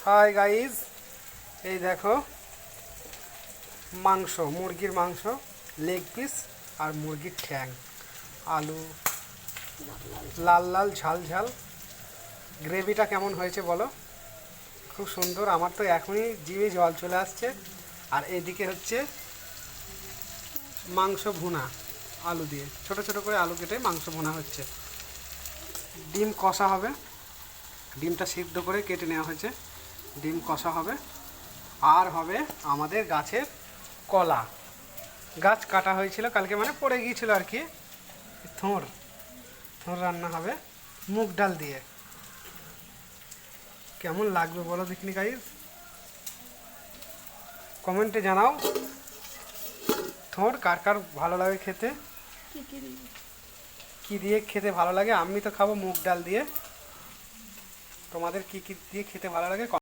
Hi guys, এই দেখো মাংস, মুরগির মাংস, লেগ পিস আর মুরগির ঠ্যাং, আলু, লাল লাল ঝাল ঝাল। গ্রেভিটা কেমন হয়েছে বলো? খুব সুন্দর, আমার তো এখনই জিভে জল চলে আসছে। আর এদিকে হচ্ছে মাংস ভুনা, আলু দিয়ে ছোট ছোট করে আলু কেটে মাংস ভুনা হচ্ছে। ডিম কষা হবে, ডিমটা সিদ্ধ করে কেটে নেওয়া হয়েছে, ডিম কষা হবে। আর হবে আমাদের গাছের কলা, গাছ কাটা হয়েছিল কালকে, মানে পড়ে গিয়েছিল আর কি। থোঁড় থোঁড় রান্না হবে মুগ ডাল দিয়ে। কেমন লাগবে বলো দেখিনি গাইস, কমেন্টে জানাও। থোঁড় কার কার ভালো লাগে খেতে, কি দিয়ে খেতে ভালো লাগে? আমি তো খাবো মুগ ডাল দিয়ে। তোমাদের কি কি দিয়ে খেতে ভালো লাগে?